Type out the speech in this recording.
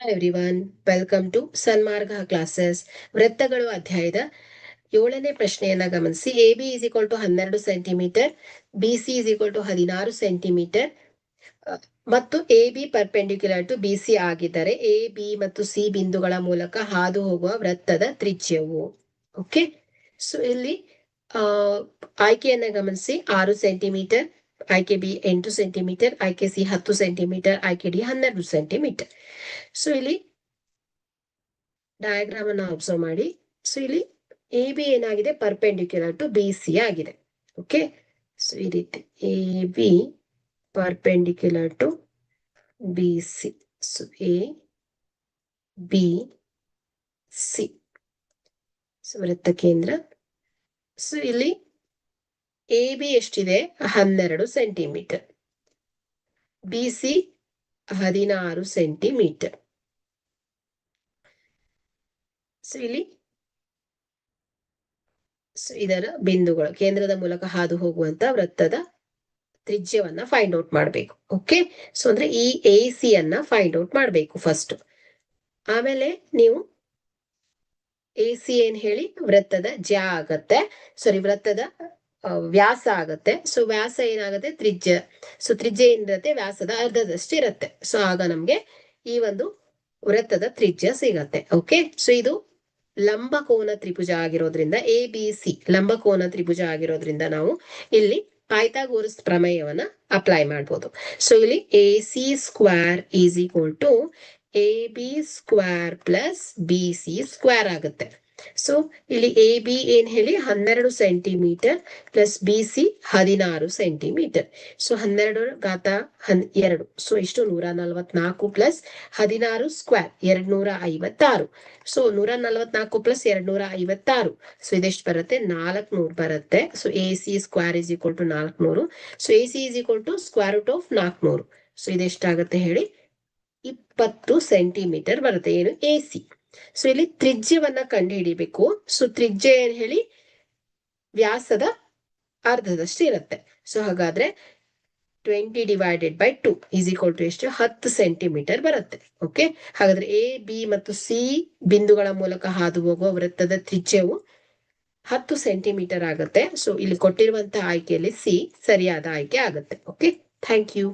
Hi everyone, welcome to Sanmarga classes. ವೃತ್ತಗಳು ಅಧ್ಯಾಯದ 7ನೇ ಪ್ರಶ್ನೆಯನ್ನ ಗಮನಿಸಿ. A B is equal to 12 centimetre, B C is equal to 16 centimetre ಮತ್ತು A B perpendicular to B C ಆಗಿದ್ದರೆ A B ಮತ್ತು C ಬಿಂದುಗಳ ಮೂಲಕ ಹಾದು ಹೋಗುವ ವೃತ್ತದ ತ್ರಿಜ್ಯವು. ಓಕೆ, ಸೊ ಇಲ್ಲಿ ಆಯ್ಕೆಯನ್ನ ಗಮನಿಸಿ. 6 ಸೆಂಟಿಮೀಟರ್, ಆಯ್ಕೆ ಬಿ 8 ಸೆಂಟಿಮೀಟರ್, ಆಯ್ಕೆ ಸಿ 10 ಸೆಂಟಿಮೀಟರ್, ಆಯ್ಕೆ ಡಿ 12 ಸೆಂಟಿಮೀಟರ್. ಸೊ ಇಲ್ಲಿ ಡಯಾಗ್ರಾಮ್ ಅನ್ನ ಅಬ್ಸರ್ವ್ ಮಾಡಿ. ಸೊ ಇಲ್ಲಿ ಎ ಬಿ ಏನಾಗಿದೆ, ಪರ್ಪೆಂಡಿಕ್ಯುಲರ್ ಟು ಬಿ ಸಿ ಆಗಿದೆ. ಓಕೆ, ಸೊ ಈ ರೀತಿ A B perpendicular to B C. So A B C, so ವೃತ್ತ ಕೇಂದ್ರ. ಸೊ ಇಲ್ಲಿ ಎ ಬಿ ಎಷ್ಟಿದೆ, 12 centimetre, B C 16 centimetre. So ಇಲ್ಲಿ ಇದರ ಬಿಂದುಗಳು, ಕೇಂದ್ರದ ಮೂಲಕ ಹಾದು ಹೋಗುವಂತ ವೃತ್ತದ ತ್ರಿಜ್ಯವನ್ನ ಫೈಂಡ್ ಔಟ್ ಮಾಡಬೇಕು. ಓಕೆ, ಸೊ ಅಂದ್ರೆ ಈ ಎ ಸಿ ಅನ್ನ ಫೈಂಡ್ ಔಟ್ ಮಾಡಬೇಕು ಫಸ್ಟ್. ಆಮೇಲೆ ನೀವು ಎ ಸಿ ಏನ್ ಹೇಳಿ, ವೃತ್ತದ ಜ್ಯಾ ಆಗತ್ತೆ, ಸಾರಿ ವೃತ್ತದ ವ್ಯಾಸ ಆಗತ್ತೆ. ಸೊ ವ್ಯಾಸ ಏನಾಗುತ್ತೆ, ತ್ರಿಜ್ಯ. ಸೊ ತ್ರಿಜ್ಯ ಏನಿರುತ್ತೆ, ವ್ಯಾಸದ ಅರ್ಧದಷ್ಟು ಇರುತ್ತೆ. ಸೊ ಆಗ ನಮ್ಗೆ ಈ ಒಂದು ವೃತ್ತದ ತ್ರಿಜ್ಯ ಸಿಗತ್ತೆ. ಓಕೆ, ಸೊ ಇದು ಲಂಬಕೋನ ತ್ರಿಭುಜ ಆಗಿರೋದ್ರಿಂದ, ಎ ಬಿ ಸಿ ಲಂಬಕೋನ ತ್ರಿಭುಜ ಆಗಿರೋದ್ರಿಂದ ನಾವು ಇಲ್ಲಿ ಪೈಥಾಗೋರಸ್ ಪ್ರಮೇಯವನ್ನ ಅಪ್ಲೈ ಮಾಡ್ಬೋದು. ಸೊ ಇಲ್ಲಿ A C square is equal to A B square plus B C square ಆಗುತ್ತೆ. ಸೊ ಇಲ್ಲಿ ಎ ಬಿ ಏನ್ ಹೇಳಿ, 12 centimetre plus B C 16 centimetre. So 12 ಘಾತ 2, ಸೊ ಇಷ್ಟು 144 plus 16 square 256. So 144 plus 256, so ಇದೆಷ್ಟು ಬರುತ್ತೆ, 400 ಬರುತ್ತೆ. So A C square is equal to 400. So A C is equal to square root of 400. So ಇದೆಷ್ಟಾಗುತ್ತೆ ಹೇಳಿ, 20 centimetre ಬರುತ್ತೆ. ಏನು, ಎ ಸಿ. ಸೊ ಇಲ್ಲಿ ತ್ರಿಜ್ಯವನ್ನ ಕಂಡು ಹಿಡಿಬೇಕು. ಸೊ ತ್ರಿಜ್ಯ ಏನ್ ಹೇಳಿ, ವ್ಯಾಸದ ಅರ್ಧದಷ್ಟು ಇರುತ್ತೆ. ಸೊ ಹಾಗಾದ್ರೆ 20 divided by 2 is equal to ಎಷ್ಟು, 10 ಸೆಂಟಿಮೀಟರ್ ಬರುತ್ತೆ. ಓಕೆ, ಹಾಗಾದ್ರೆ ಎ ಬಿ ಮತ್ತು ಸಿ ಬಿಂದುಗಳ ಮೂಲಕ ಹಾದು ಹೋಗುವ ವೃತ್ತದ ತ್ರಿಜ್ಯವು 10 ಸೆಂಟಿಮೀಟರ್ ಆಗುತ್ತೆ. ಸೊ ಇಲ್ಲಿ ಕೊಟ್ಟಿರುವಂತಹ ಆಯ್ಕೆಯಲ್ಲಿ ಸಿ ಸರಿಯಾದ ಆಯ್ಕೆ ಆಗುತ್ತೆ. Okay, thank you.